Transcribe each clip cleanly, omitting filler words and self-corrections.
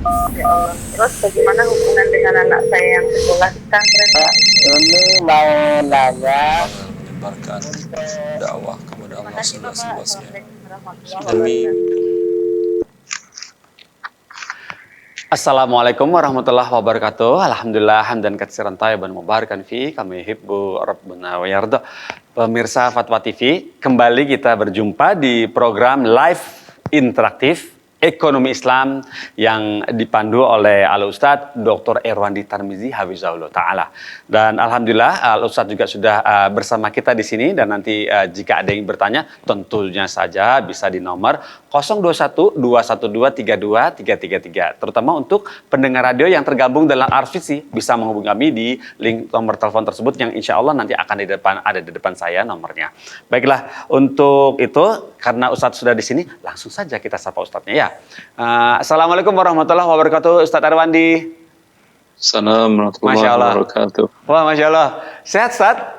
Ya Allah. Terus bagaimana hubungan dengan anak saya yang sekolah di pesantren? Ini mau nanya menyebarkan dakwah kepada Terima Allah kasih Bapak. seluas-luasnya. Assalamualaikum warahmatullahi Demi wabarakatuh. Assalamualaikum warahmatullahi wabarakatuh. Alhamdulillah hamdan katsiran thayyiban mubarakan fi kama yuhibbu rabbuna wa yarda. Pemirsa Fatwa TV, kembali kita berjumpa di program live interaktif Ekonomi Islam yang dipandu oleh Al-Ustadz Dr. Erwandi Tarmizi Hafizahullah Ta'ala. Dan Alhamdulillah Al-Ustadz juga sudah bersama kita di sini, dan nanti jika ada yang bertanya tentunya saja bisa di nomor 021 212 32 333. Terutama untuk pendengar radio yang tergabung dalam RVC bisa menghubungi kami di link nomor telepon tersebut yang insya Allah nanti akan ada di depan saya nomornya. Baiklah, untuk itu karena Ustadz sudah di sini, langsung saja kita sapa Ustadznya ya. Assalamualaikum warahmatullahi wabarakatuh, Ustadz Erwandi. Assalamualaikum Masya Allah. warahmatullahi wabarakatuh. Wah, Masya Allah. Sehat, Ustadz?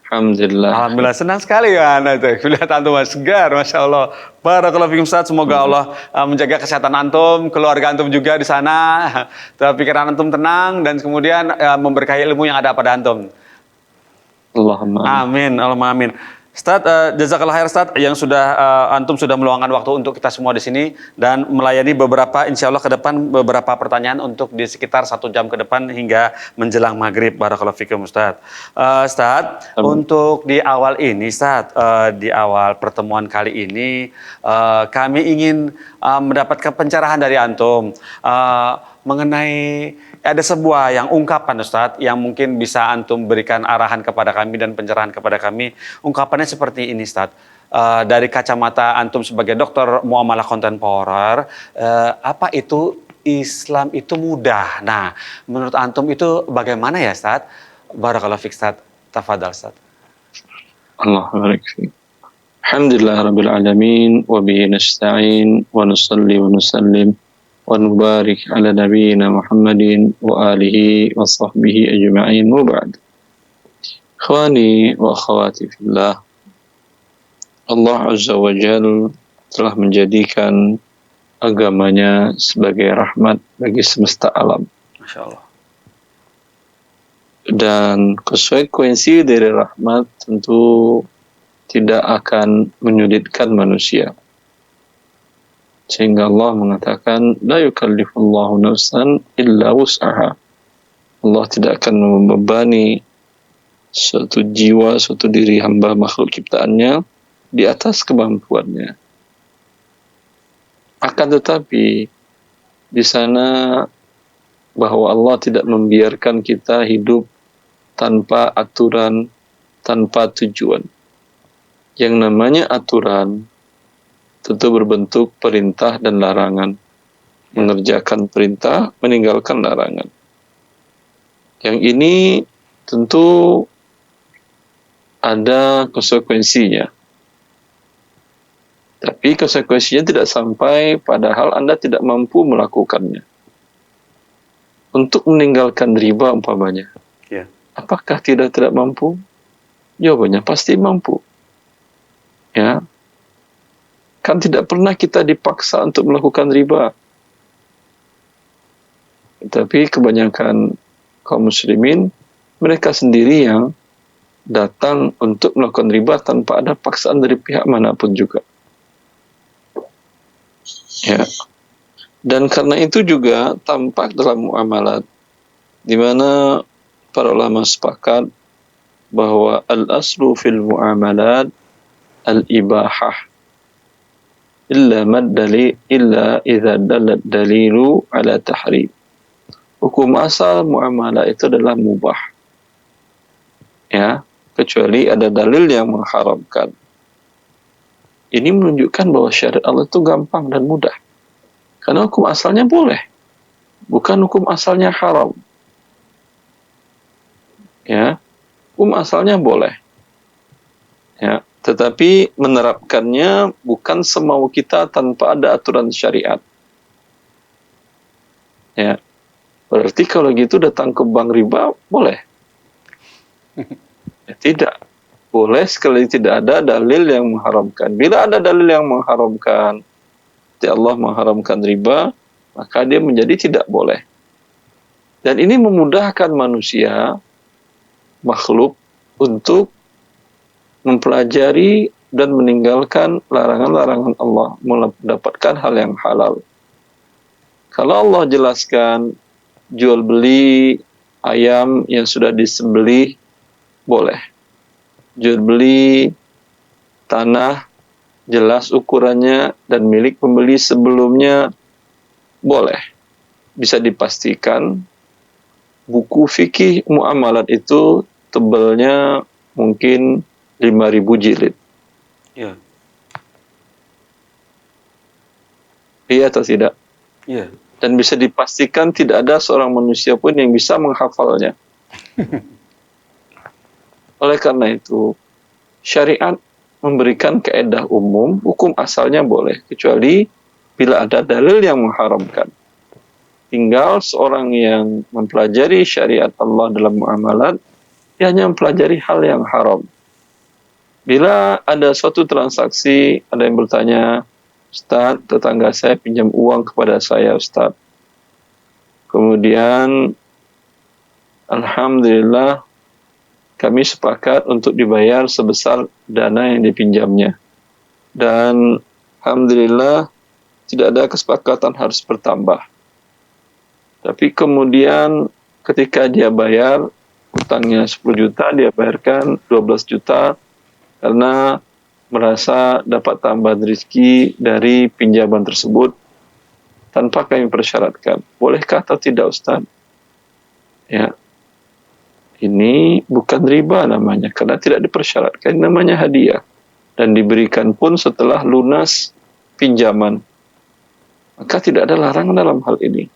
Alhamdulillah. Alhamdulillah, senang sekali ya itu. Lihat antum segar, Masya Allah. Barakallahu fikum, Ustadz. Semoga Allah menjaga kesehatan antum, keluarga antum juga di sana. Pikiran antum tenang dan kemudian memberkahi ilmu yang ada pada antum. Allahumma Amin, Allahumma amin. Ustadz, jazakallah khair Ustadz yang sudah antum sudah meluangkan waktu untuk kita semua di sini dan melayani beberapa, insya Allah ke depan beberapa pertanyaan untuk di sekitar 1 jam ke depan hingga menjelang maghrib. Barakallahu fikum Ustadz. Ustadz, untuk di awal ini Ustadz, di awal pertemuan kali ini kami ingin mendapatkan pencerahan dari antum mengenai ada sebuah yang ungkapan Ustadz yang mungkin bisa antum berikan arahan kepada kami dan pencerahan kepada kami. Ungkapannya seperti ini Ustadz. Dari kacamata antum sebagai dokter muamalah kontemporer, apa itu Islam itu mudah? Nah, menurut antum itu bagaimana ya Ustadz? Barakallahu fiik Ustadz. Tafadhal Ustadz. Allah barik fiik. Alhamdulillah rabbil alamin wa bihi nasta'in wa nusalli wa nusallim wa nubarik ala nabiyyina Muhammadin wa alihi wa sahbihi ajma'in wa ba'd. Ikhwani wa akhwati fillah, Allah Azza wa Jal telah menjadikan agamanya sebagai rahmat bagi semesta alam. Masya Allah. Dan konsekuensi dari rahmat tentu tidak akan menyulitkan manusia. Sehingga Allah mengatakan, la yukallifullahu nafsan illa wus'aha. Allah tidak akan membebani suatu jiwa, suatu diri hamba makhluk ciptaannya di atas kemampuannya. Akan tetapi di sana bahwa Allah tidak membiarkan kita hidup tanpa aturan, tanpa tujuan. Yang namanya aturan tentu berbentuk perintah dan larangan. Mengerjakan perintah, meninggalkan larangan. Yang ini tentu ada konsekuensinya. Tapi konsekuensinya tidak sampai padahal Anda tidak mampu melakukannya. Untuk meninggalkan riba umpamanya. Ya. Apakah tidak mampu? Jawabannya pasti mampu. Ya. Kan tidak pernah kita dipaksa untuk melakukan riba. Tapi kebanyakan kaum muslimin, mereka sendiri yang datang untuk melakukan riba tanpa ada paksaan dari pihak manapun juga. Ya. Dan karena itu juga tampak dalam muamalat, di mana para ulama sepakat bahwa al-aslu fil muamalat al-ibahah. Illa idza dalat dalilu ala tahrim. Hukum asal muamalah itu adalah mubah. Ya, kecuali ada dalil yang mengharamkan. Ini menunjukkan bahwa syariat Allah itu gampang dan mudah. Karena hukum asalnya boleh. Bukan hukum asalnya haram. Ya, hukum asalnya boleh. Ya, tetapi menerapkannya bukan semau kita tanpa ada aturan syariat. Ya. Berarti kalau gitu datang ke bank riba boleh? Ya, tidak. Boleh sekali tidak ada dalil yang mengharamkan. Bila ada dalil yang mengharamkan, Allah mengharamkan riba, maka dia menjadi tidak boleh. Dan ini memudahkan manusia, makhluk, untuk mempelajari dan meninggalkan larangan-larangan Allah, mendapatkan hal yang halal. Kalau Allah jelaskan jual beli ayam yang sudah disembelih boleh. Jual beli tanah jelas ukurannya dan milik pembeli sebelumnya boleh. Bisa dipastikan buku fikih muamalat itu tebalnya mungkin 5.000 jilid. Iya. Iya atau tidak? Iya. Dan bisa dipastikan tidak ada seorang manusia pun yang bisa menghafalnya. Oleh karena itu, syariat memberikan kaedah umum, hukum asalnya boleh, kecuali bila ada dalil yang mengharamkan. Tinggal seorang yang mempelajari syariat Allah dalam muamalat, dia hanya mempelajari hal yang haram. Bila ada suatu transaksi, ada yang bertanya, Ustaz, tetangga saya pinjam uang kepada saya, Ustaz. Kemudian, Alhamdulillah, kami sepakat untuk dibayar sebesar dana yang dipinjamnya. Dan Alhamdulillah, tidak ada kesepakatan harus bertambah. Tapi kemudian ketika dia bayar, utangnya 10 juta, dia bayarkan 12 juta, karena merasa dapat tambahan rezeki dari pinjaman tersebut tanpa kami persyaratkan. Bolehkah atau tidak, Ustaz? Ya, ini bukan riba namanya, karena tidak dipersyaratkan, namanya hadiah. Dan diberikan pun setelah lunas pinjaman. Maka tidak ada larangan dalam hal ini.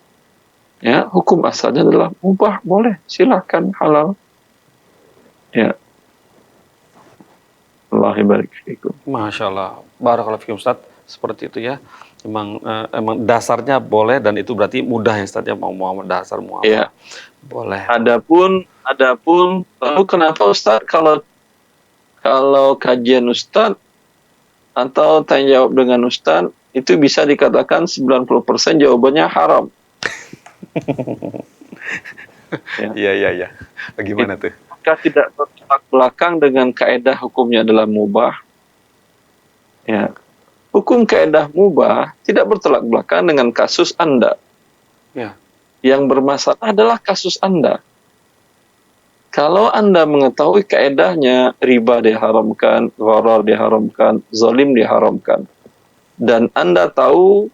Ya, hukum asalnya adalah mubah, boleh, silakan, halal. Ya. Allahi barik fiikum. Masya Allah, barakallahu fiikum Ustaz, seperti itu ya. Emang dasarnya boleh dan itu berarti mudah ya Ustaz ya, mau dasar muamalah. Iya. Boleh. Adapun lalu kenapa Ustaz kalau kajian Ustaz atau tanya jawab dengan Ustaz itu bisa dikatakan 90% jawabannya haram. Iya. Bagaimana tuh? Maka tidak bertolak belakang dengan kaedah hukumnya adalah mubah. Ya. Hukum kaedah mubah tidak bertolak belakang dengan kasus Anda. Ya. Yang bermasalah adalah kasus Anda. Kalau Anda mengetahui kaedahnya, riba diharamkan, gharar diharamkan, zalim diharamkan, dan Anda tahu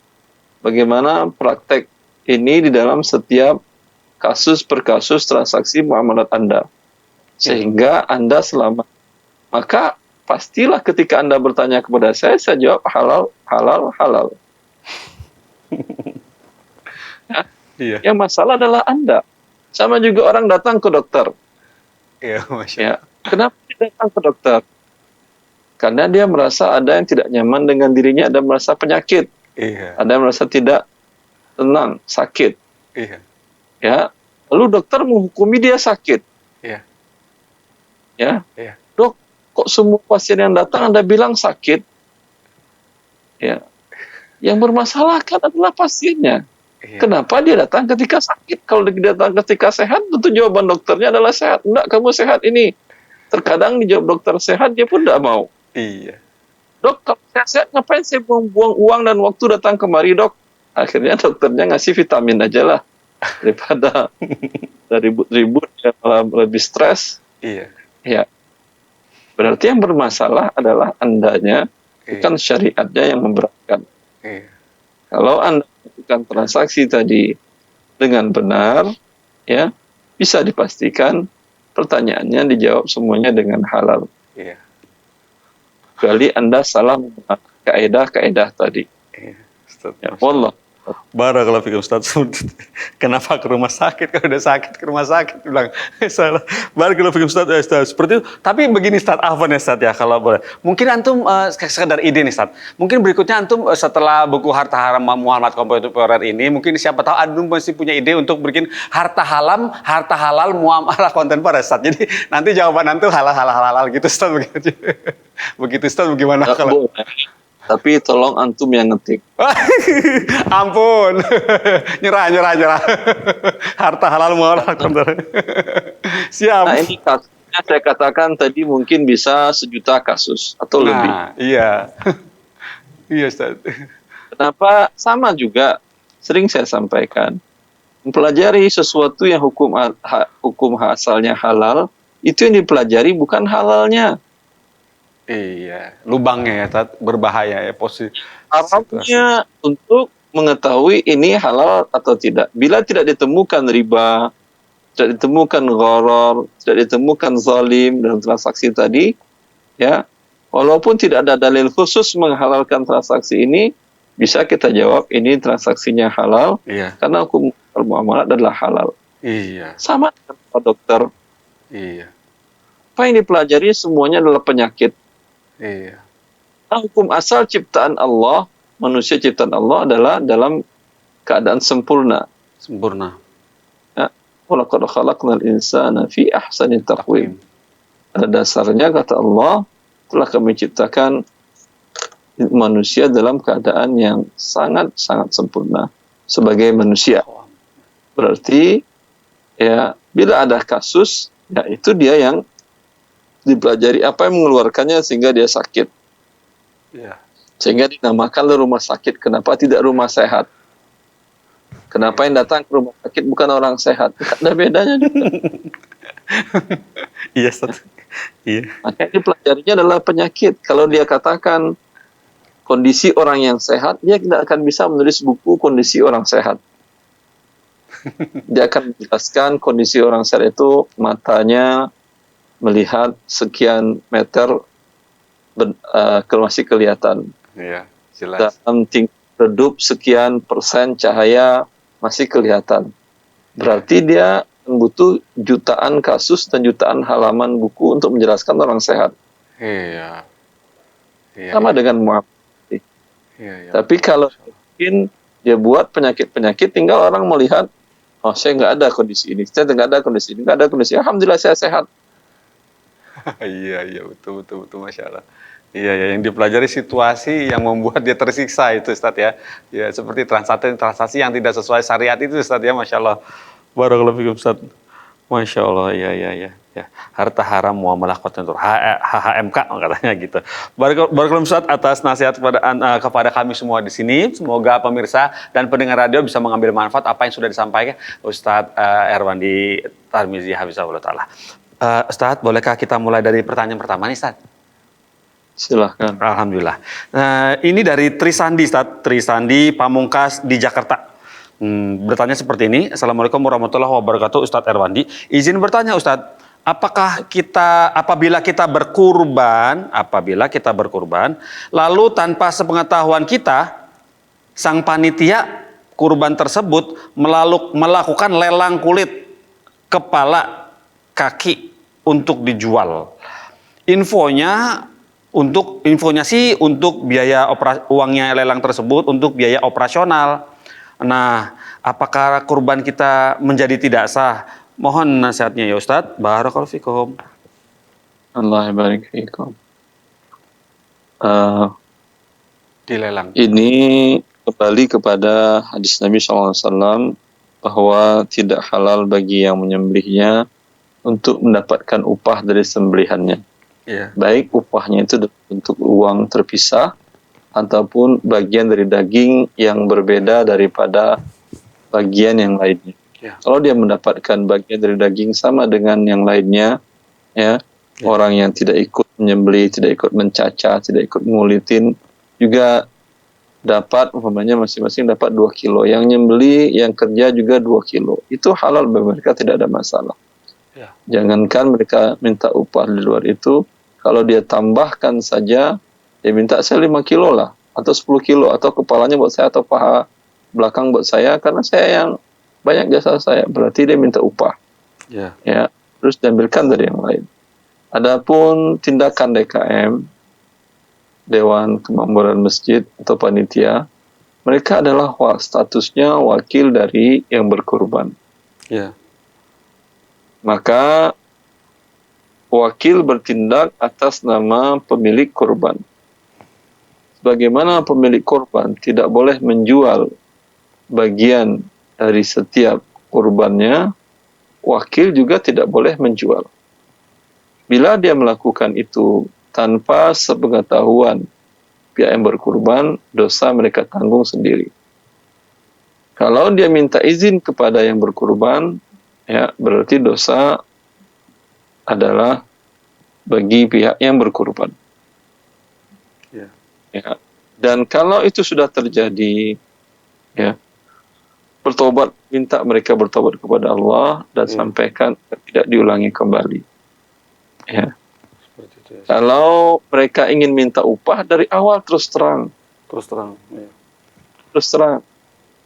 bagaimana praktek ini di dalam setiap kasus per kasus transaksi muamalat Anda, sehingga Anda selamat, maka pastilah ketika Anda bertanya kepada saya jawab halal, halal, halal. Ya. Iya. Yang masalah adalah Anda. Sama juga orang datang ke dokter. Iya, Masya Ya. Kenapa dia datang ke dokter? Karena dia merasa ada yang tidak nyaman dengan dirinya, ada merasa penyakit, Iya. ada yang merasa tidak tenang, sakit. Iya. Ya. Lalu dokter menghukumi dia sakit. Iya. Ya. Iya. Dok, kok semua pasien yang datang Anda bilang sakit? Ya. Yang bermasalah kan adalah pasiennya. Iya. Kenapa dia datang ketika sakit? Kalau dia datang ketika sehat, tentu jawaban dokternya adalah sehat. Enggak, kamu sehat ini. Terkadang dijawab dokter sehat, dia pun tidak mau. Iya. Dok, kalau saya sehat, ngapain saya buang-buang uang dan waktu datang kemari, dok? Akhirnya dokternya ngasih vitamin aja lah. Daripada ribut-ribut, ya malah lebih stres. Iya. Ya. Berarti yang bermasalah adalah Andanya, bukan syariatnya yang memberatkan. Iya. Kalau Anda melakukan transaksi tadi dengan benar, ya, bisa dipastikan pertanyaannya dijawab semuanya dengan halal. Iya. Kecuali Anda salah menggunakan kaedah-kaedah tadi. Iya. Ustaz, Ya, wallah. barakallahu fiikum Ustaz. Kenapa ke rumah sakit? Kalau udah sakit ke rumah sakit bilang salah. Barakallahu fiikum Ustaz. Ustaz. Seperti itu. Tapi begini Ustaz, afwan ya Ustaz ya kalau boleh. Mungkin antum sekedar ide nih Ustaz. Mungkin berikutnya antum setelah buku Harta Haram Muhammad Kontemporer ini, mungkin siapa tahu antum masih punya ide untuk bikin harta halal muamalah kontemporer Ustaz. Jadi nanti jawaban antum halal gitu Ustaz begitu. Begitu Ustaz, bagaimana kalau? tapi tolong antum yang ngetik. Ampun. Nyerah. Harta halal mualaf. Siap. Nah ini kasusnya saya katakan tadi mungkin bisa 1 juta kasus atau lebih. Nah, iya. Iya, Ustaz. Kenapa? Sama juga, sering saya sampaikan. Mempelajari sesuatu yang hukum asalnya halal, itu yang dipelajari bukan halalnya. Iya, lubangnya ya, Ustaz, berbahaya ya Haramnya untuk mengetahui ini halal atau tidak. Bila tidak ditemukan riba, tidak ditemukan gharar, tidak ditemukan zalim dalam transaksi tadi, ya, walaupun tidak ada dalil khusus menghalalkan transaksi ini, bisa kita jawab ini transaksinya halal, Iya. karena hukum muamalah adalah halal. Iya. Sama dengan Pak Dokter, Iya. apa yang dipelajari semuanya adalah penyakit. Iya. Nah, hukum asal ciptaan Allah, manusia ciptaan Allah adalah dalam keadaan sempurna. Sempurna. Walaqad khalaqnal insana fi ahsani taqwim. Pada dasarnya kata Allah, telah kami ciptakan manusia dalam keadaan yang sangat-sangat sempurna sebagai manusia. Berarti ya bila ada kasus, ya itu dia yang dipelajari apa yang mengeluarkannya sehingga dia sakit. Iya. Sehingga dinamakan rumah sakit. Kenapa tidak rumah sehat? Kenapa yang datang ke rumah sakit bukan orang sehat? Tidak ada bedanya juga. Iya, Ustaz. Iya. Makanya dipelajarinya adalah penyakit. Kalau dia katakan kondisi orang yang sehat, dia tidak akan bisa menulis buku kondisi orang sehat. Dia akan menjelaskan kondisi orang sehat itu matanya melihat sekian meter masih kelihatan. Iya, jelas. Dalam tingkat redup sekian persen cahaya masih kelihatan. Berarti dia butuh jutaan kasus dan jutaan halaman buku untuk menjelaskan orang sehat. Iya. Iya. Sama dengan muamalah. Iya. Tapi kalau mungkin dia buat penyakit-penyakit, tinggal orang melihat, oh saya nggak ada kondisi ini, saya nggak ada kondisi ini, nggak ada kondisi ini. Alhamdulillah saya sehat. Iya, betul, Masya Allah. Iya, yang dipelajari situasi yang membuat dia tersiksa itu, Ustaz ya. Ya, seperti transaksi yang tidak sesuai syariat itu, Ustaz ya, Masya Allah. Barakallahu fikum, Ustaz. Masya Allah, iya. Ya, harta haram muamalah kotor, HHMK katanya gitu. Barakallahu Ustaz atas nasihat kepada kami semua di sini. Semoga pemirsa dan pendengar radio bisa mengambil manfaat apa yang sudah disampaikan Ustaz Erwandi Tarmizi Hafizahullah Ta'ala. Ustaz, bolehkah kita mulai dari pertanyaan pertama nih, Ustaz? Silahkan. Alhamdulillah. Ini dari Trisandi, Ustaz. Trisandi Pamungkas di Jakarta. Bertanya seperti ini. Assalamualaikum warahmatullahi wabarakatuh, Ustaz Erwandi. Izin bertanya, Ustaz. Apakah apabila kita berkurban, lalu tanpa sepengetahuan kita, sang panitia kurban tersebut melakukan lelang kulit, kepala, kaki untuk dijual. Infonya sih untuk biaya uangnya lelang tersebut untuk biaya operasional. Nah, apakah kurban kita menjadi tidak sah? Mohon nasihatnya ya Ustadz. Barakallahu fikum. Allah barik fikum. Dilelang. Ini kembali kepada hadis Nabi SAW bahwa tidak halal bagi yang menyembelihnya untuk mendapatkan upah dari sembelihannya. Yeah. Baik upahnya itu bentuk uang terpisah ataupun bagian dari daging yang berbeda daripada bagian yang lainnya. Yeah. Kalau dia mendapatkan bagian dari daging sama dengan yang lainnya, ya, orang yang tidak ikut menyembelih, tidak ikut mencaca, tidak ikut ngulitin juga dapat, umpamanya masing-masing dapat 2 kilo. Yang nyembelih, yang kerja juga 2 kilo. Itu halal bagi mereka, tidak ada masalah. Ya. Jangankan mereka minta upah di luar itu, kalau dia tambahkan saja, dia minta saya 5 kilo lah, atau 10 kilo, atau kepalanya buat saya, atau paha belakang buat saya, karena saya yang banyak jasa saya, berarti dia minta upah. Ya. Ya, terus diambilkan dari yang lain. Adapun tindakan DKM, Dewan Kemakmuran Masjid atau panitia, mereka adalah statusnya wakil dari yang berkurban. Ya. Maka wakil bertindak atas nama pemilik kurban. bagaimana pemilik kurban tidak boleh menjual bagian dari setiap kurbannya, wakil juga tidak boleh menjual. Bila dia melakukan itu tanpa sepengetahuan pihak yang berkurban, dosa mereka tanggung sendiri. Kalau dia minta izin kepada yang berkurban, ya berarti dosa adalah bagi pihak yang berkurban. Ya. Ya. Dan kalau itu sudah terjadi, ya, bertobat, minta mereka bertobat kepada Allah dan sampaikan tidak diulangi kembali. Ya. Seperti itu ya. Kalau mereka ingin minta upah dari awal terus terang, Ya. terus terang.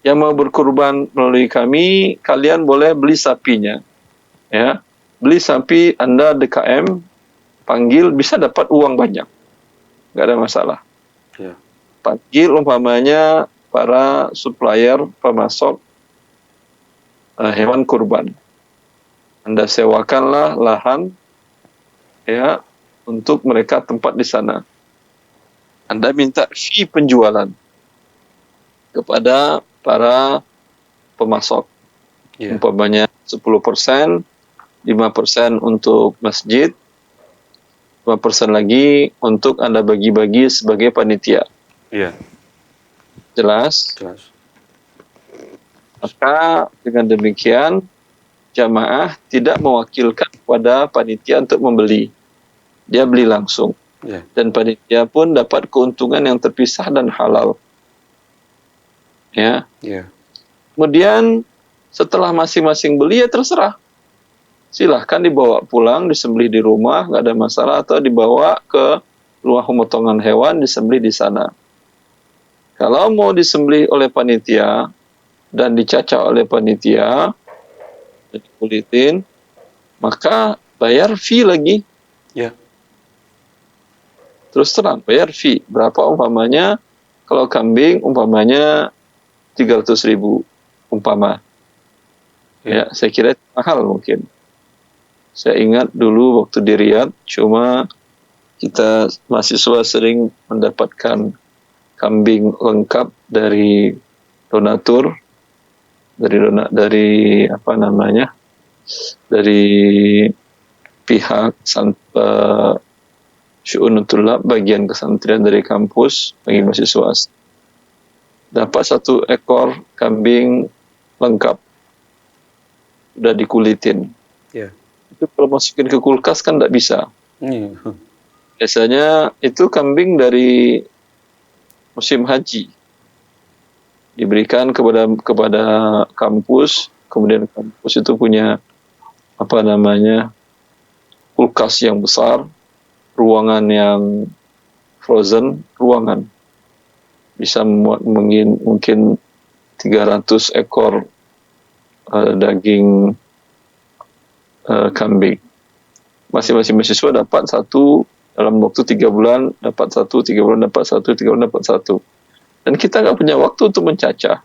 Yang mau berkurban melalui kami, kalian boleh beli sapinya. Ya. Beli sapi Anda DKM, panggil, bisa dapat uang banyak. Nggak ada masalah. Ya. Panggil umpamanya para supplier, pemasok hewan kurban. Anda sewakanlah lahan, ya, untuk mereka tempat di sana. Anda minta fee penjualan kepada para pemasok. Ya. Umpamanya 10%, 5% untuk masjid, 5% lagi untuk Anda bagi-bagi sebagai panitia. Iya. Jelas? Jelas. Maka dengan demikian jamaah tidak mewakilkan kepada panitia untuk membeli. Dia beli langsung. Ya. Dan panitia pun dapat keuntungan yang terpisah dan halal. Ya. Ya. Kemudian setelah masing-masing beli, ya terserah. Silahkan dibawa pulang, disembelih di rumah, nggak ada masalah, atau dibawa ke rumah pemotongan hewan, disembelih di sana. Kalau mau disembelih oleh panitia dan dicacah oleh panitia, dan dikulitin, maka bayar fee lagi. Ya. Terus terang, bayar fee. Berapa umpamanya? Kalau kambing umpamanya 300.000 umpama. Ya, saya kira itu mahal mungkin. Saya ingat dulu waktu di Riyadh, cuma kita mahasiswa sering mendapatkan kambing lengkap dari donatur, dari apa namanya, dari pihak Syu'unut Thullab, bagian kesantren dari kampus bagi mahasiswa. Dapat 1 ekor kambing lengkap, udah dikulitin. Ya. Itu kalau masukin ke kulkas kan tidak bisa. Iya. Biasanya itu kambing dari musim haji, diberikan kepada kampus, kemudian kampus itu punya apa namanya, kulkas yang besar, ruangan yang frozen, ruangan bisa memuat mungkin 300 ekor daging kambing. Masing-masing mahasiswa dapat 1 dalam waktu 3 bulan, dapat 1, 3 bulan dapat 1, 3 bulan dapat 1. Dan kita nggak punya waktu untuk mencacah.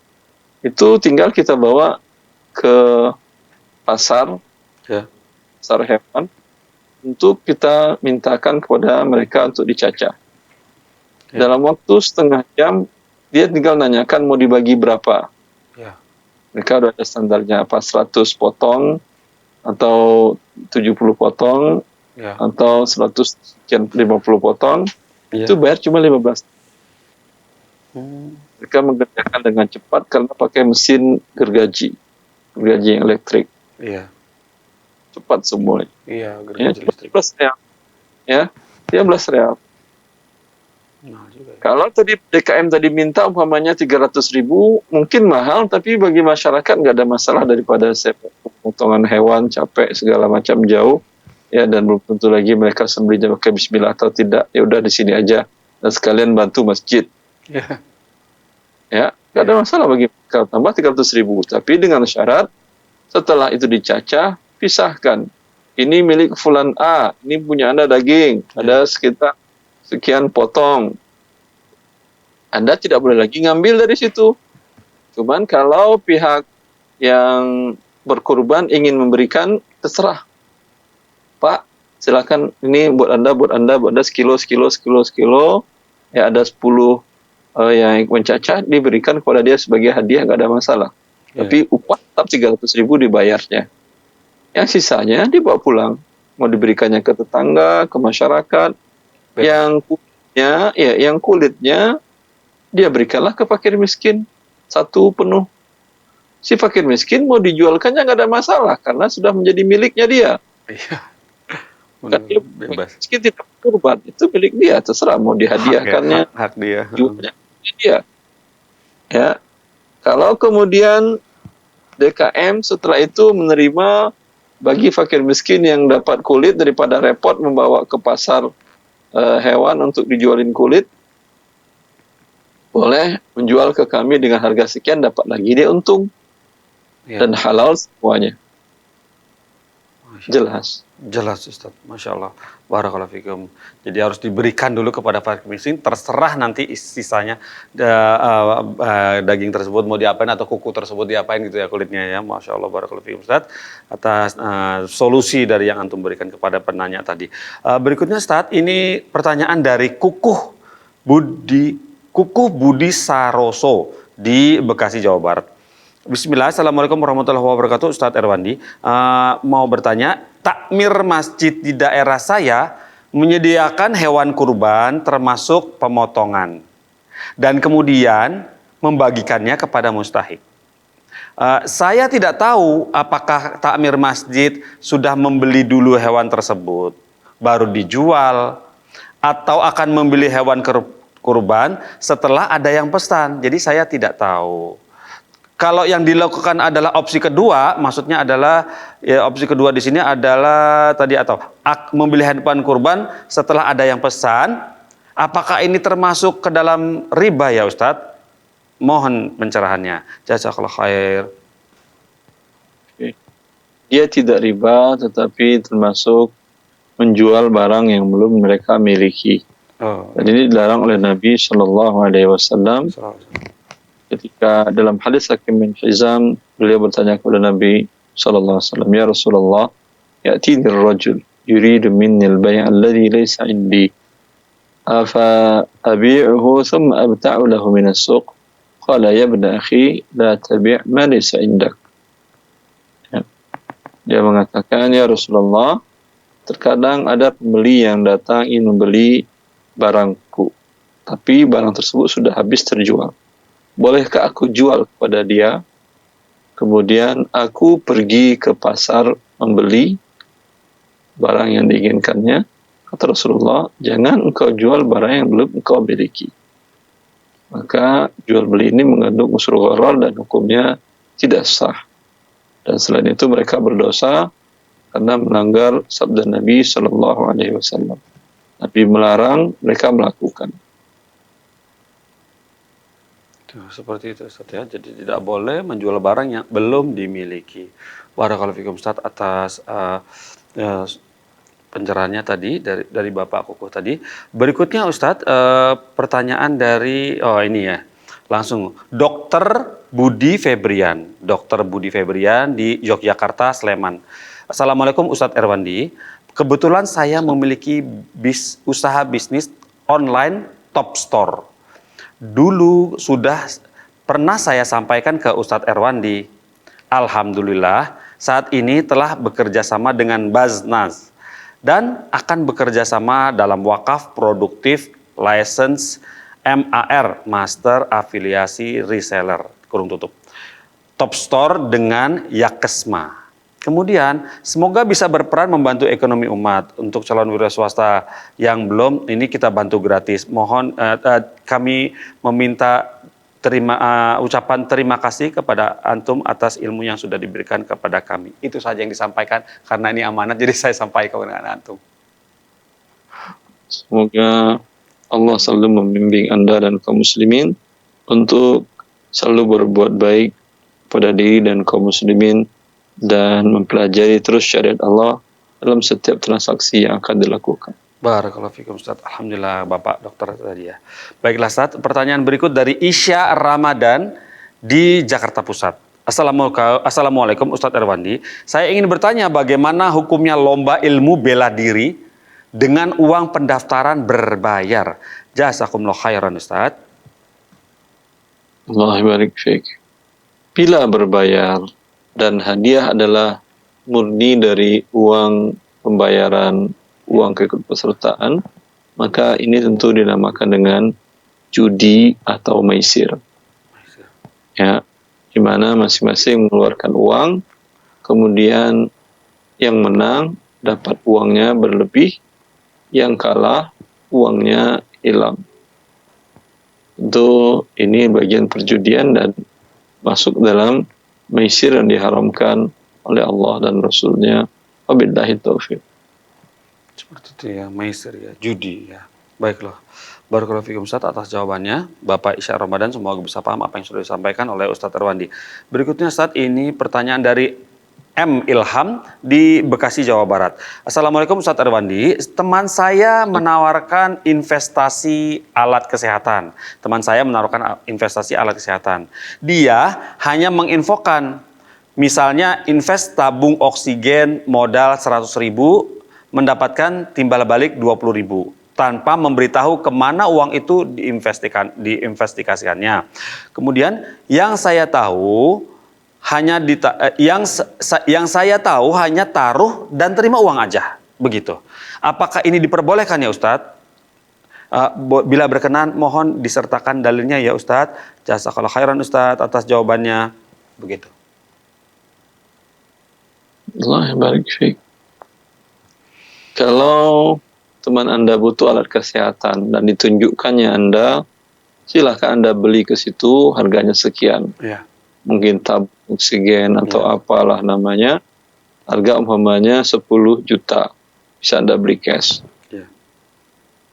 Itu tinggal kita bawa ke pasar, Ya. pasar hewan, untuk kita mintakan kepada mereka untuk dicacah. Ya. Dalam waktu setengah jam, dia tinggal nanyakan mau dibagi berapa. Ya. Mereka udah ada standarnya, apa 100 potong, atau 70 potong, Ya. atau 150 potong, Ya. itu bayar cuma 15. Hmm. Mereka mengerjakan dengan cepat karena pakai mesin gergaji yang elektrik. Iya. Cepat semua. Iya, Ya, gergaji cuma listrik. 15 real. Ya, 15 real. Nah, juga. Ya. Kalau tadi DKM tadi minta umpamanya 300.000, mungkin mahal, tapi bagi masyarakat nggak ada masalah daripada pemotongan hewan, capek segala macam jauh, ya, dan belum tentu lagi mereka sembelihnya pakai bismillah atau tidak. Ya udah di sini aja dan sekalian bantu masjid. Ya. Ya, nggak ada masalah bagi mereka, tambah 300.000, tapi dengan syarat setelah itu dicacah, pisahkan. Ini milik fulan A, ini punya Anda daging, ada sekitar sekian potong. Anda tidak boleh lagi ngambil dari situ. Cuman kalau pihak yang berkurban ingin memberikan, terserah. Pak, silakan ini buat Anda sekilo. Ya ada 10 yang mencacat diberikan kepada dia sebagai hadiah, nggak ada masalah. Ya. Tapi upah tetap 300.000 dibayarnya. Yang sisanya dibawa pulang, mau diberikannya ke tetangga, ke masyarakat. Yang kulitnya dia berikanlah ke fakir miskin satu penuh. Si fakir miskin mau dijualkannya nggak ada masalah karena sudah menjadi miliknya dia. Iya. Kan dia Bebas. miskin tidak kurban, itu milik dia, terserah mau dihadiahkannya, Hak dia. jualnya dia. Ya, kalau kemudian DKM setelah itu menerima bagi fakir miskin yang dapat kulit daripada repot membawa ke pasar hewan untuk dijualin kulit, boleh menjual ke kami dengan harga sekian, dapat lagi dia untung. Ya. Dan halal semuanya. Jelas. Jelas Ustaz, Masya Allah. Barakallahu fikum. Jadi harus diberikan dulu kepada fakir miskin, terserah nanti sisanya daging tersebut mau diapain atau kuku tersebut diapain gitu ya kulitnya ya. Masya Allah, barakallahu fikum Ustaz. Atas solusi dari yang antum berikan kepada penanya tadi. Berikutnya Ustaz, ini pertanyaan dari Kukuh Budi Saroso di Bekasi, Jawa Barat. Bismillah, Assalamualaikum warahmatullahi wabarakatuh. Ustadz Erwandi, mau bertanya, takmir masjid di daerah saya menyediakan hewan kurban termasuk pemotongan dan kemudian membagikannya kepada mustahik. Saya tidak tahu apakah takmir masjid sudah membeli dulu hewan tersebut, baru dijual, atau akan membeli hewan kurban setelah ada yang pesan. Jadi saya tidak tahu. Kalau yang dilakukan adalah opsi kedua, maksudnya adalah ya, opsi kedua di sini adalah tadi atau membeli hewan kurban setelah ada yang pesan, apakah ini termasuk ke dalam riba ya Ustadz? Mohon pencerahannya. Jazakallah khair. Dia tidak riba, tetapi termasuk menjual barang yang belum mereka miliki. Dan ini dilarang oleh Nabi Shallallahu Alaihi Wasallam. Ketika dalam hadis Hakim bin Hizam, beliau bertanya kepada Nabi sallallahu alaihi wasallam, "Ya Rasulullah, ya'tini ar-rajul yuridu minni al-bay' alladhi laysa 'indi. Afa abi'uhu thumma abta'u lahu min as-suq?" Qala ya ibna akhi, la tabi' ma laysa 'indak. Dia mengatakan, "Ya Rasulullah, terkadang ada pembeli yang datang ingin membeli barangku, tapi barang tersebut sudah habis terjual. Bolehkah aku jual kepada dia? Kemudian aku pergi ke pasar membeli barang yang diinginkannya." Kata Rasulullah, "Jangan engkau jual barang yang belum engkau miliki." Maka jual beli ini mengandung unsur gharar dan hukumnya tidak sah. Dan selain itu mereka berdosa karena melanggar sabda Nabi Shallallahu Alaihi Wasallam. Nabi melarang, mereka melakukan. Seperti itu Ustaz ya. Jadi tidak boleh menjual barang yang belum dimiliki. Barakallahu fikum Ustaz atas pencerahannya tadi dari Bapak Kukuh tadi. Berikutnya Ustaz, pertanyaan dari ini ya. Langsung Dokter Budi Febrian di Yogyakarta, Sleman. Assalamualaikum Ustadz Erwandi. Kebetulan saya memiliki usaha bisnis online Top Store. Dulu sudah pernah saya sampaikan ke Ustadz Erwandi. Alhamdulillah saat ini telah bekerja sama dengan Baznas dan akan bekerja sama dalam wakaf produktif license MAR, Master Afiliasi Reseller, kurung tutup. Top Store dengan Yakesma. Kemudian semoga bisa berperan membantu ekonomi umat. Untuk calon wira swasta yang belum, ini kita bantu gratis. Mohon kami meminta ucapan terima kasih kepada antum atas ilmu yang sudah diberikan kepada kami. Itu saja yang disampaikan karena ini amanat, jadi saya sampaikan kepada antum. Semoga Allah selalu membimbing Anda dan kaum muslimin untuk selalu berbuat baik pada diri dan kaum muslimin dan mempelajari terus syariat Allah dalam setiap transaksi yang akan dilakukan. Barakallahu fikum Ustaz. Alhamdulillah Bapak Dokter tadi ya. Baiklah Ustaz, pertanyaan berikut dari Isya Ramadan di Jakarta Pusat. Assalamualaikum Ustaz Erwandi. Saya ingin bertanya bagaimana hukumnya lomba ilmu bela diri dengan uang pendaftaran berbayar. Jazakumullah khairan Ustaz. Allah barik fiik. Bila berbayar dan hadiah adalah murni dari uang pembayaran, uang keikutsertaan, maka ini tentu dinamakan dengan judi atau maisir. Ya, di mana masing-masing mengeluarkan uang, kemudian yang menang dapat uangnya berlebih, yang kalah uangnya hilang. Tentu ini bagian perjudian dan masuk dalam maisir yang diharamkan oleh Allah dan Rasulnya. Wabillahi taufiq. Seperti itu ya, maisir ya, judi ya. Baiklah. Barakallahu fikum Ustaz atas jawabannya. Bapak Isya Ramadan semoga bisa paham apa yang sudah disampaikan oleh Ustaz Irwandi. Berikutnya Ustaz, ini pertanyaan dari M. Ilham di Bekasi, Jawa Barat. Assalamualaikum Ustaz Irwandi. Teman saya menawarkan investasi alat kesehatan. Dia hanya menginfokan, misalnya invest tabung oksigen modal 100.000, mendapatkan timbal balik 20.000. Tanpa memberitahu kemana uang itu diinvestigasikannya. Kemudian yang saya tahu hanya taruh dan terima uang aja, begitu. Apakah ini diperbolehkan ya Ustadz? Bila berkenan mohon disertakan dalilnya ya Ustadz. Jazakallahu khairan Ustadz atas jawabannya, begitu. Allah barik fiik. Kalau teman Anda butuh alat kesehatan dan ditunjukkannya Anda, silahkan Anda beli ke situ, harganya sekian. Ya. Mungkin tabung oksigen atau apalah namanya, harga umpamanya 10 juta, bisa Anda beli cash. Ya.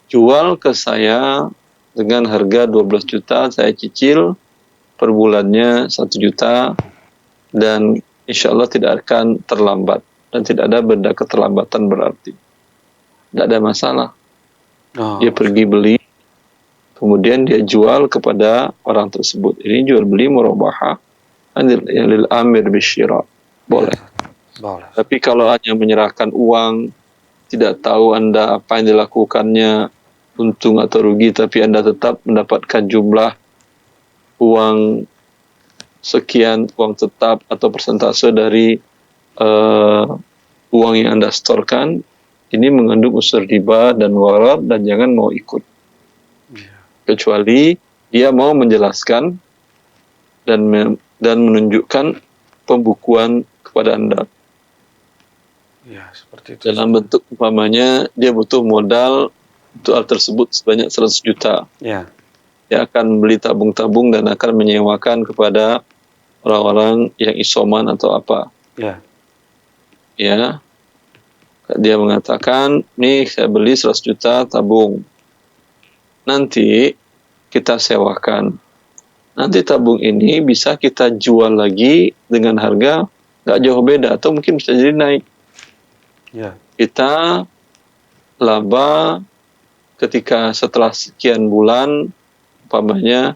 Jual ke saya dengan harga 12 juta, saya cicil per bulannya 1 juta, dan insya Allah tidak akan terlambat, dan tidak ada benda keterlambatan berarti. Tidak ada masalah. Dia pergi beli, kemudian dia jual kepada orang tersebut. Ini jual beli murabahah, lil amir bisyira. Boleh. Boleh. Tapi kalau hanya menyerahkan uang, tidak tahu Anda apa yang dilakukannya, untung atau rugi, tapi Anda tetap mendapatkan jumlah uang sekian, uang tetap atau persentase dari uang yang Anda setorkan, ini mengandung unsur riba dan gharar, dan jangan mau ikut. Kecuali dia mau menjelaskan dan menunjukkan pembukuan kepada Anda. Ya, seperti itu. Dalam bentuk umpamanya dia butuh modal untuk hal tersebut sebanyak 100 juta. Ya. Dia akan beli tabung-tabung dan akan menyewakan kepada orang-orang yang isoman atau apa. Ya. Ya. Dia mengatakan, nih saya beli 100 juta tabung. Nanti kita sewakan. Nanti tabung ini bisa kita jual lagi dengan harga nggak jauh beda, atau mungkin bisa jadi naik. Ya. Kita laba ketika setelah sekian bulan, umpamanya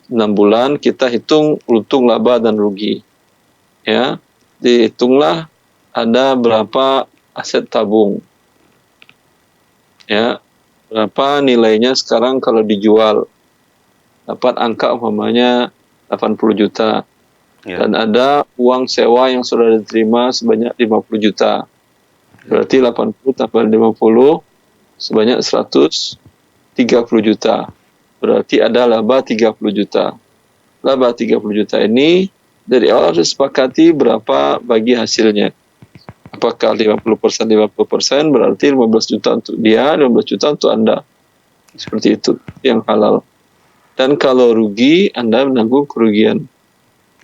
6 bulan, kita hitung untung, laba, dan rugi. Ya, dihitunglah ada berapa aset tabung. Ya, berapa nilainya sekarang kalau dijual. Dapat angka umpamanya 80 juta. Ya. Dan ada uang sewa yang sudah diterima sebanyak 50 juta. Berarti 80 tambah 50 sebanyak 130 juta. Berarti ada laba 30 juta. Laba 30 juta ini dari awal harus disepakati berapa bagi hasilnya. Apakah 50%, 50%, berarti 15 juta untuk dia, 15 juta untuk Anda. Seperti itu, yang halal. Dan kalau rugi, Anda menanggung kerugian.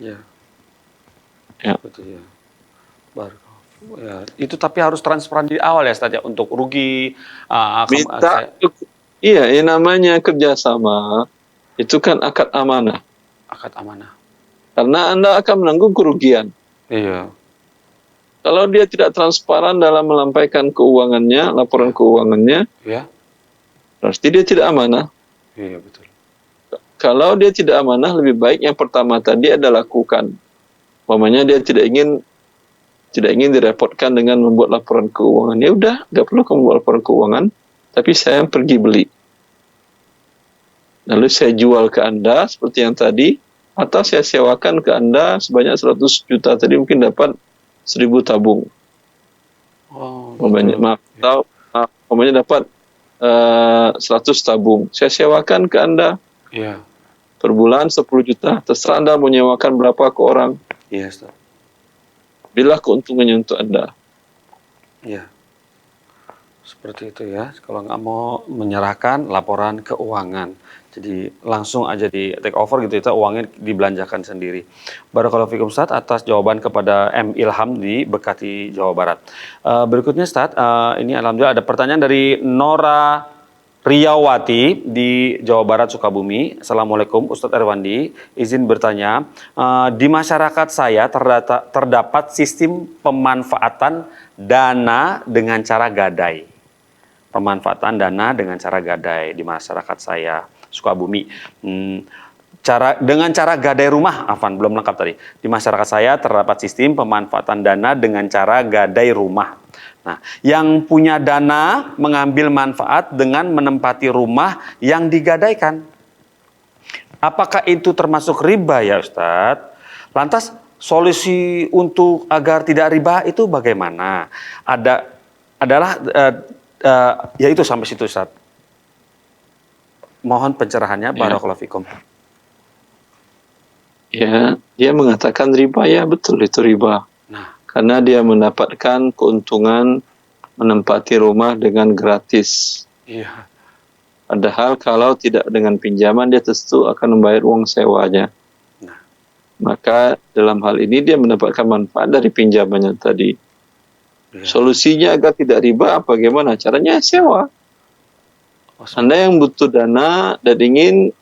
Ya. Ya. Betul ya. Ya, itu tapi harus transparan di awal ya Ustaz ya, untuk rugi. Iya, yang namanya kerjasama itu kan akad amanah. Akad amanah. Karena Anda akan menanggung kerugian. Iya. Kalau dia tidak transparan dalam melampaikan keuangannya, laporan keuangannya, Ya. berarti dia tidak amanah. Iya, betul. Kalau dia tidak amanah, lebih baik yang pertama tadi adalah lakukan. Umpamanya dia tidak ingin direpotkan dengan membuat laporan keuangan. Ya udah, nggak perlu kamu buat laporan keuangan, tapi saya pergi beli. Lalu saya jual ke Anda seperti yang tadi, atau saya sewakan ke Anda sebanyak 100 juta, tadi mungkin dapat 1000 tabung. Oh, Umpamanya, umpamanya dapat 100 tabung. Saya sewakan ke Anda Iya. per bulan 10 juta. Terserah Anda mau nyewakan berapa ke orang. Iya, Ustaz. Bila keuntungannya untuk Anda. Iya. Seperti itu ya. Kalau nggak mau menyerahkan laporan keuangan. Jadi langsung aja di take over gitu ya, uangnya dibelanjakan sendiri. Barakallahu fikum Ustaz atas jawaban kepada M. Ilham di Bekasi, Jawa Barat. Berikutnya Ustaz, ini alhamdulillah ada pertanyaan dari Nora Riyawati di Jawa Barat, Sukabumi. Assalamualaikum Ustadz Erwandi, izin bertanya, di masyarakat saya terdapat sistem pemanfaatan dana dengan cara gadai. Pemanfaatan dana dengan cara gadai di masyarakat saya, Sukabumi. Dengan cara gadai rumah, Afan, belum lengkap tadi. Di masyarakat saya terdapat sistem pemanfaatan dana dengan cara gadai rumah. Nah, yang punya dana mengambil manfaat dengan menempati rumah yang digadaikan. Apakah itu termasuk riba ya Ustadz? Lantas solusi untuk agar tidak riba itu bagaimana? Yaitu sampai situ Ustadz. Mohon pencerahannya, barakallahu fikum. Ya, dia mengatakan riba, ya betul itu riba. Nah, karena dia mendapatkan keuntungan menempati rumah dengan gratis. iya. Padahal kalau tidak dengan pinjaman, dia tentu akan membayar uang sewanya. Nah. Maka dalam hal ini dia mendapatkan manfaat dari pinjamannya tadi. Iya. Solusinya agar tidak riba, bagaimana? Caranya sewa. Anda yang butuh dana dan ingin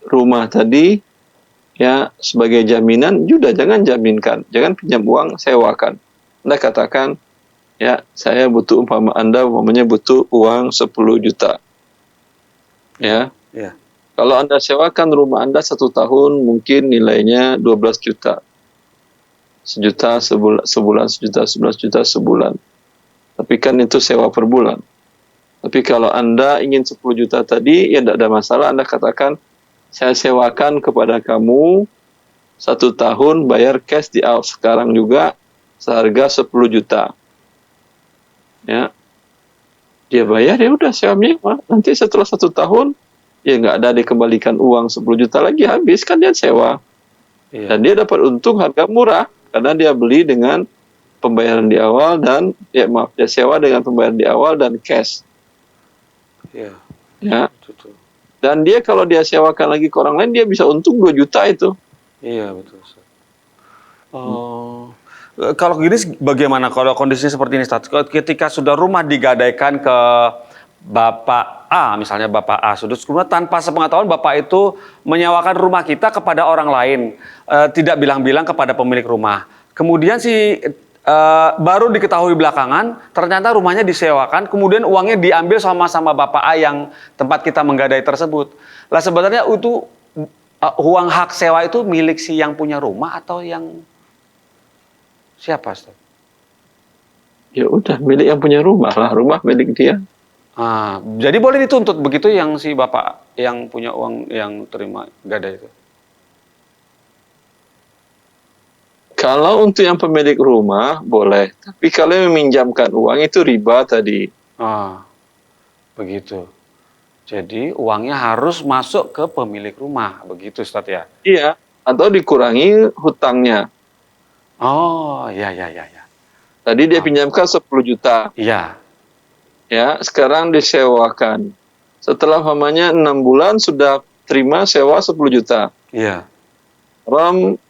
rumah tadi ya sebagai jaminan, sudah jangan jaminkan, jangan pinjam uang, sewakan. Anda katakan, ya saya butuh umpamanya butuh uang 10 juta. Ya. Iya. Kalau Anda sewakan rumah Anda 1 tahun mungkin nilainya 12 juta. 1 juta sebulan, 1 juta, 11 juta sebulan. Tapi kan itu sewa per bulan. Tapi kalau Anda ingin 10 juta tadi, ya tidak ada masalah, Anda katakan, saya sewakan kepada kamu 1 tahun, bayar cash di awal sekarang juga, seharga 10 juta. Ya, dia bayar, ya udah sewa mewah. Nanti setelah 1 tahun, ya nggak ada dikembalikan uang 10 juta lagi, habis kan dia sewa. Iya. Dan dia dapat untung harga murah, karena dia beli dengan pembayaran di awal dan, dia sewa dengan pembayaran di awal dan cash. Iya. Ya. Betul. Dan dia kalau dia sewakan lagi ke orang lain, dia bisa untung 2 juta itu. Iya, betul. Kalau gini bagaimana kalau kondisi seperti ini, Ustaz? Ketika sudah rumah digadaikan ke Bapak A, misalnya Bapak A, kemudian tanpa sepengetahuan Bapak itu menyewakan rumah kita kepada orang lain, tidak bilang-bilang kepada pemilik rumah. Kemudian baru diketahui belakangan, ternyata rumahnya disewakan, kemudian uangnya diambil sama Bapak A yang tempat kita menggadai tersebut. Lah sebenarnya itu uang hak sewa itu milik si yang punya rumah atau yang siapa, Ustaz? Ya udah, milik yang punya rumah lah, rumah milik dia. Jadi boleh dituntut begitu yang si Bapak yang punya uang yang terima gadai itu? Kalau untuk yang pemilik rumah, boleh. Tapi kalau yang meminjamkan uang, itu riba tadi. Begitu. Jadi uangnya harus masuk ke pemilik rumah, begitu Ustaz ya? Iya, atau dikurangi hutangnya. Oh, iya. Tadi dia pinjamkan 10 juta. Iya. Ya, sekarang disewakan. Setelah umpamanya 6 bulan sudah terima sewa 10 juta. Iya.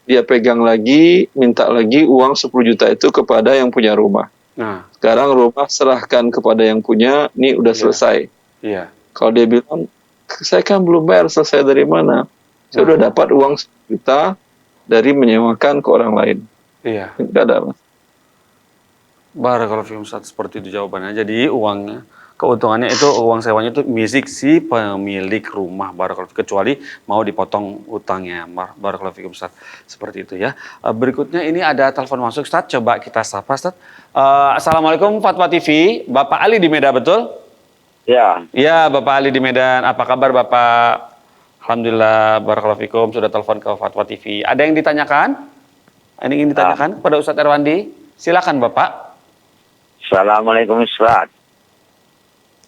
Dia pegang lagi, minta lagi uang 10 juta itu kepada yang punya rumah. Nah, Sekarang rumah serahkan kepada yang punya, ini udah selesai. iya. Kalau dia bilang, saya kan belum bayar, selesai dari mana? Saya udah dapat uang 10 juta dari menyewakan ke orang lain. Iya. Tidak ada, Mas. Barakallahu fikum Ustaz, seperti itu jawabannya. Jadi uangnya, keuntungannya itu uang sewanya itu milik si pemilik rumah, barakallahu fikum, kecuali mau dipotong utangnya. Barakallahu fikum Ustaz. Seperti itu ya. Berikutnya ini ada telepon masuk Ustaz, coba kita sapa Ustaz. Assalamualaikum Fatwa TV, Bapak Ali di Medan betul? Ya, Ya, Bapak Ali di Medan. Apa kabar Bapak? Alhamdulillah, barakallahu fikum sudah telepon ke Fatwa TV. Ada yang ditanyakan? Ada yang ingin ditanyakan kepada Ustadz Erwandi? Silakan Bapak. Assalamualaikum Ustaz.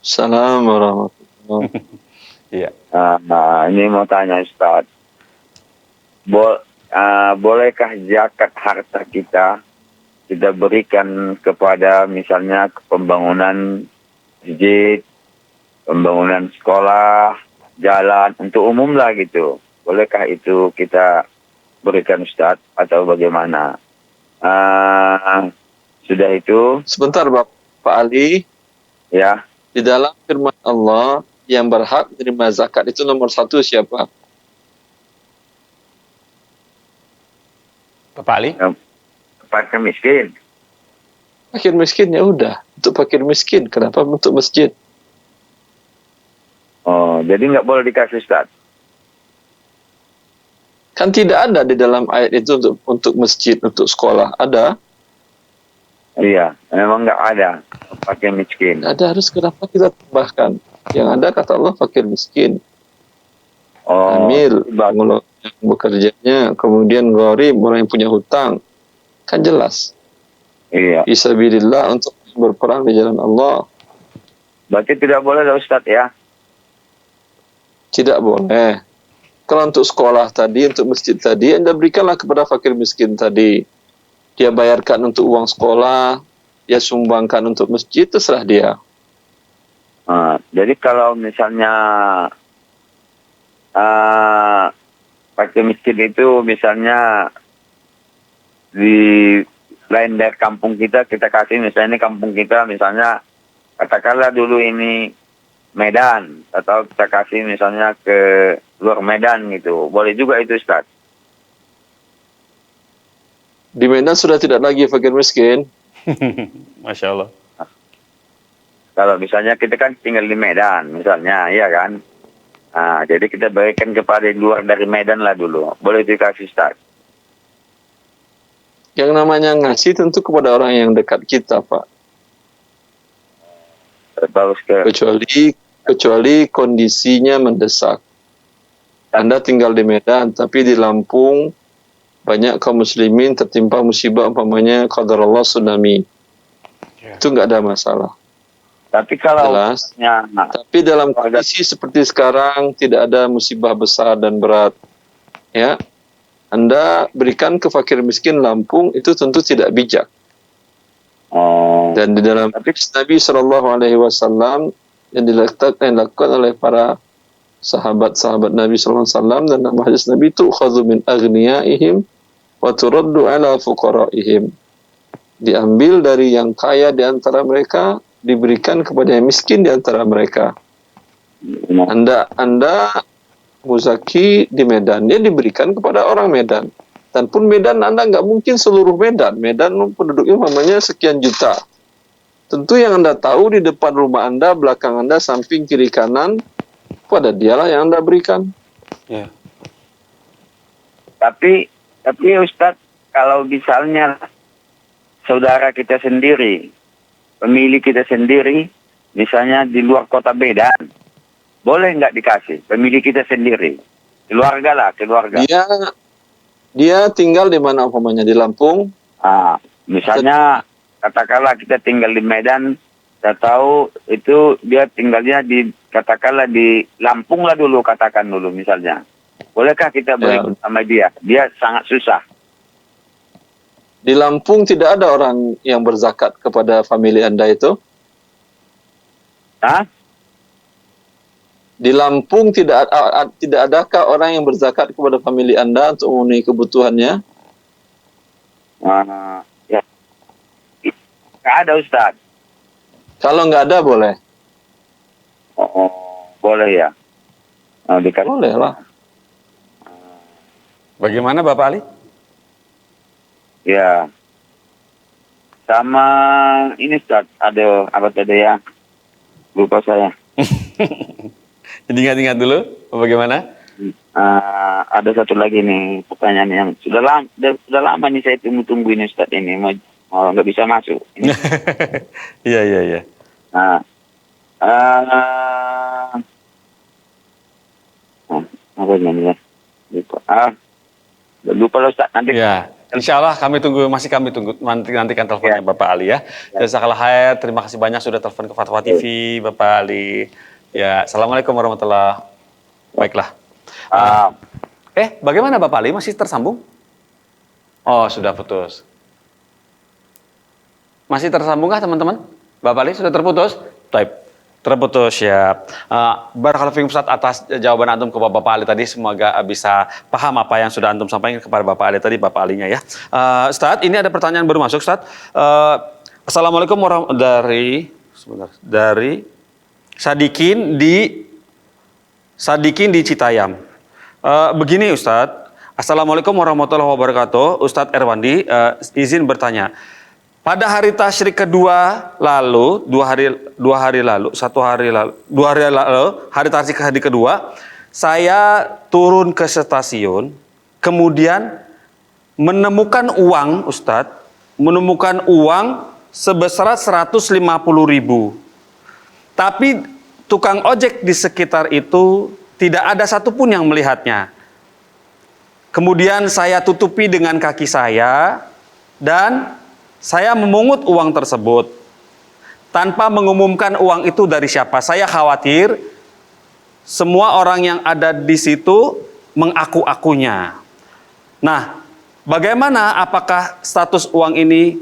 Assalamualaikum warahmatullahi Iya. Ini mau tanya Ustaz. Bolehkah zakat harta kita berikan kepada misalnya pembangunan masjid, pembangunan sekolah, jalan untuk umum lah gitu. Bolehkah itu kita berikan Ustaz atau bagaimana? Sudah itu Sebentar Bapak Ali, ya. di dalam firman Allah yang berhak menerima zakat itu nomor 1 siapa? Bapak Ali? Fakir miskin. Fakir miskin ya udah, untuk fakir miskin. Kenapa untuk masjid? Oh, jadi nggak boleh dikasih Ustaz. Kan tidak ada di dalam ayat itu untuk masjid, untuk sekolah. Ada? Iya, memang nggak ada fakir miskin. Ada, harus kenapa kita tambahkan? Yang ada kata Allah fakir miskin. Oh, Amil, pengelola yang bekerjanya, kemudian gharib, orang yang punya hutang. Kan jelas. iya. Fisabilillah, untuk berperang di jalan Allah. Berarti tidak boleh lah Ustaz ya? Tidak boleh. Kalau untuk sekolah tadi, untuk masjid tadi, Anda berikanlah kepada fakir miskin tadi. Dia bayarkan untuk uang sekolah, dia sumbangkan untuk masjid, terserah dia. Jadi kalau misalnya fakir miskin itu misalnya di lain dari kampung kita kasih misalnya ini kampung kita misalnya katakanlah dulu ini Medan atau kita kasih misalnya ke luar Medan gitu. Boleh juga itu Ustaz. Di Medan sudah tidak lagi fakir miskin. Masya Allah. Kalau misalnya kita kan tinggal di Medan misalnya, iya kan? Jadi kita berikan kepada luar dari Medan lah dulu. Boleh dikasih Ustaz. Yang namanya ngasih tentu kepada orang yang dekat kita, Pak. Bagus ke Kecuali kondisinya mendesak. Anda tinggal di Medan, tapi di Lampung banyak kaum muslimin tertimpa musibah umpamanya qadarullah tsunami. Itu nggak ada masalah. Tapi kalau Jelas. Tapi dalam kondisi seperti sekarang tidak ada musibah besar dan berat. Ya. Anda berikan ke fakir miskin Lampung itu tentu tidak bijak. Dan di dalam hadis Nabi SAW yang dilakukan oleh para sahabat-sahabat Nabi SAW, dan dalam hadis Nabi itu khadhu min aghniyaihim wa turaddu ala fuqaraihim. Diambil dari yang kaya di antara mereka, diberikan kepada yang miskin di antara mereka. Anda muzaki di Medan, dia diberikan kepada orang Medan. Dan pun Medan Anda nggak mungkin seluruh Medan. Medan penduduknya umpamanya sekian juta. Tentu yang Anda tahu di depan rumah Anda, belakang Anda, samping, kiri, kanan, pada dialah yang Anda berikan. Ya. Tapi Ustadz, kalau misalnya saudara kita sendiri, pemilik kita sendiri, misalnya di luar kota Medan, boleh nggak dikasih? Pemilik kita sendiri, keluarga. Dia tinggal di mana umpamanya, di Lampung? Misalnya katakanlah kita tinggal di Medan, saya tahu itu dia tinggalnya di katakanlah di Lampung lah dulu, katakan dulu misalnya. Bolehkah kita beri sama dia? Dia sangat susah. Di Lampung tidak ada orang yang berzakat kepada famili Anda itu? Di Lampung tidak adakah orang yang berzakat kepada famili Anda untuk memenuhi kebutuhannya? Ya. Nggak ada Ustaz. Kalau nggak ada boleh? Boleh ya. Boleh lah. Bagaimana Bapak Ali? Ya. Sama ini Ustaz, ada apa tadi ya? Lupa saya. Ingat-ingat dulu, bagaimana? Ada satu lagi nih pertanyaan yang sudah lama nih saya tunggu ini Ustaz ini mau nggak bisa masuk. Iya. Apa namanya? Lupa. Lupa loh Ustaz. Nanti Ya, insya Allah kami tunggu nantikan teleponnya Ya. Bapak Ali ya. Jazakallah khair, terima kasih banyak sudah telepon ke Fatwa TV, Bapak Ali. Ya, assalamualaikum warahmatullahi. Baiklah. ah, Bagaimana Bapak Ali, masih tersambung? Oh, sudah putus. Masih tersambungkah teman-teman? Bapak Ali sudah terputus? Baik. Terputus ya. Barakallahu fiikum Ustaz atas jawaban antum ke Bapak Ali tadi. Semoga bisa paham apa yang sudah antum sampaikan kepada Bapak Ali tadi, Bapak Alinya ya. Ustaz, ini ada pertanyaan baru masuk Ustaz. Assalamualaikum dari Sadikin di Citayam. Begini Ustaz. Assalamualaikum warahmatullahi wabarakatuh. Ustadz Erwandi izin bertanya. Pada hari tasyrik kedua lalu, hari tasyrik hari kedua, saya turun ke stasiun, kemudian menemukan uang, Ustadz, sebesar 150.000. Tapi tukang ojek di sekitar itu tidak ada satupun yang melihatnya. Kemudian saya tutupi dengan kaki saya dan saya memungut uang tersebut tanpa mengumumkan uang itu dari siapa. Saya khawatir semua orang yang ada di situ mengaku-akunya. Nah, bagaimana, apakah status uang ini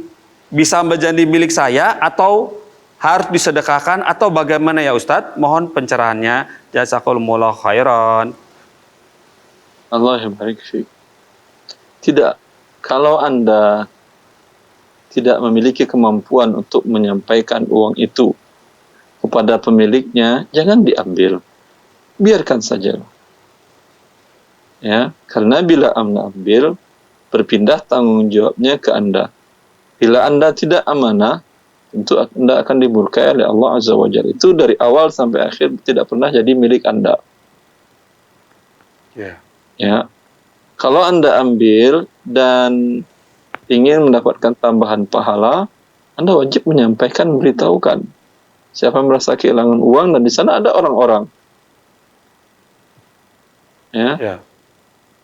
bisa menjadi milik saya atau harus disedekahkan atau bagaimana ya Ustadz? Mohon pencerahannya. Jazakumullah khairan. Allah yang baik fiik. Tidak, kalau Anda tidak memiliki kemampuan untuk menyampaikan uang itu kepada pemiliknya, jangan diambil. Biarkan saja. Ya, karena bila Anda ambil, berpindah tanggung jawabnya ke Anda. Bila Anda tidak amanah, tentu Anda akan dimurkai oleh Allah Azza wa Jalla. Itu dari awal sampai akhir tidak pernah jadi milik Anda. Ya. Kalau Anda ambil dan ingin mendapatkan tambahan pahala, Anda wajib menyampaikan, memberitahukan siapa yang merasa kehilangan uang, dan di sana ada orang-orang. Ya.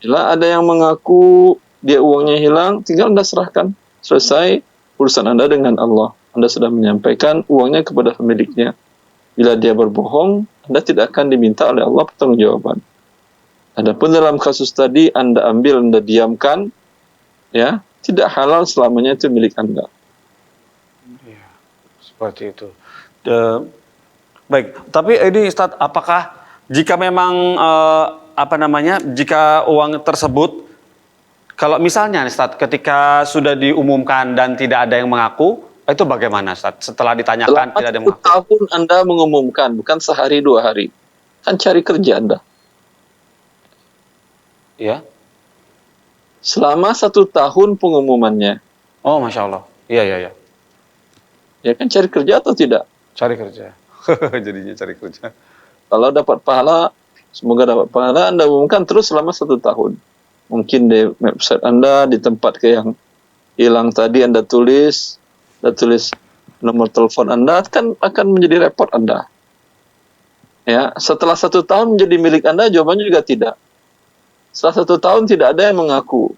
Bila ada yang mengaku dia uangnya hilang, tinggal Anda serahkan. Selesai urusan Anda dengan Allah. Anda sudah menyampaikan uangnya kepada pemiliknya. Bila dia berbohong, Anda tidak akan diminta oleh Allah pertanggungjawaban. Adapun dalam kasus tadi, Anda ambil, Anda diamkan, ya, tidak halal selamanya itu milik Anda. Ya, seperti itu. Baik, tapi ini Ustadz, apakah jika memang jika uang tersebut, kalau misalnya Ustadz, ketika sudah diumumkan dan tidak ada yang mengaku, itu bagaimana Ustadz? Setelah ditanyakan tidak ada yang mengaku. Tahun Anda mengumumkan, bukan sehari 2 hari. Kan cari kerja Anda. Ya. Selama 1 tahun pengumumannya. Oh, Masya Allah. Iya. Ya kan cari kerja atau tidak? Cari kerja. Jadinya cari kerja. Kalau dapat pahala, semoga dapat pahala, Anda umumkan terus selama 1 tahun. Mungkin di website Anda, di tempat yang hilang tadi Anda tulis nomor telepon Anda, kan akan menjadi repot Anda. Ya, setelah 1 tahun menjadi milik Anda, jawabannya juga tidak. Setelah 1 tahun tidak ada yang mengaku.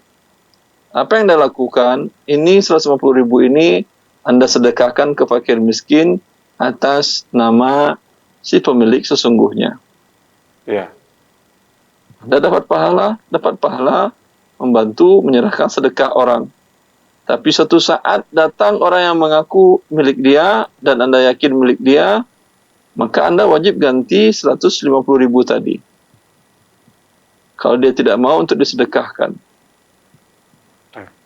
Apa yang Anda lakukan? Ini 150.000 ini Anda sedekahkan ke fakir miskin atas nama si pemilik sesungguhnya. Iya. Anda dapat pahala membantu menyerahkan sedekah orang. Tapi suatu saat datang orang yang mengaku milik dia dan Anda yakin milik dia, maka Anda wajib ganti 150.000 tadi. Kalau dia tidak mau untuk disedekahkan.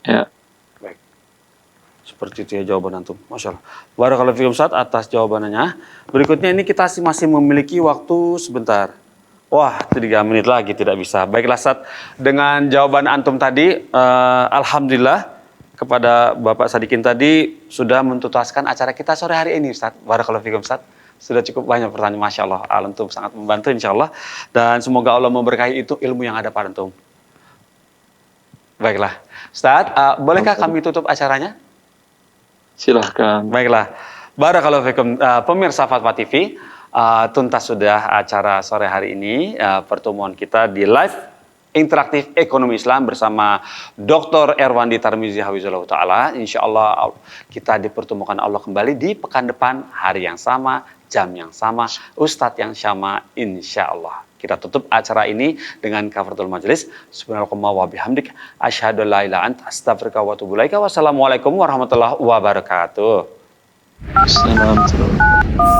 Ya. Baik. Seperti itu ya jawaban antum. Masya Allah. Barakallahu fiikum Ustadz atas jawabannya. Berikutnya ini kita masih memiliki waktu sebentar. Wah, 3 menit lagi tidak bisa. Baiklah Ustadz, dengan jawaban antum tadi, alhamdulillah kepada Bapak Sadikin tadi sudah menuntaskan acara kita sore hari ini Ustadz. Barakallahu fiikum Ustadz. Sudah cukup banyak pertanyaan, Masya Allah. Antum sangat membantu insya Allah. Dan semoga Allah memberkahi itu ilmu yang ada pada antum. Baiklah. Ustadz, bolehkah kami tutup acaranya? Silahkan. Baiklah. Barakallahu fikum pemirsa Fatwa TV. tuntas sudah acara sore hari ini, pertemuan kita di live interaktif ekonomi Islam bersama Dr. Erwandi Tarmizi Hafizullah Ta'ala. Insya Allah kita dipertemukan Allah kembali di pekan depan, hari yang sama, jam yang sama, Ustadz yang sama, insya Allah. Kita tutup acara ini dengan kafaratul majelis. Subhanallah wa bihamdik. Asyhadu an la ilaha illa anta astaghfiruka wa atubu ilaika. Wassalamualaikum warahmatullahi wabarakatuh. Assalamualaikum.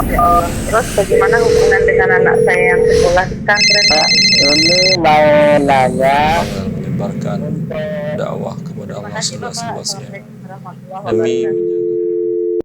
Ya Allah. Terus bagaimana hubungan dengan anak saya yang sekolah di pesantren, Pak? Ini mau nanya Menyebarkan dakwah kepada Allah Terima kasih, Bapak. seluas-luasnya Assalamualaikum warahmatullahi demi wabarakatuh.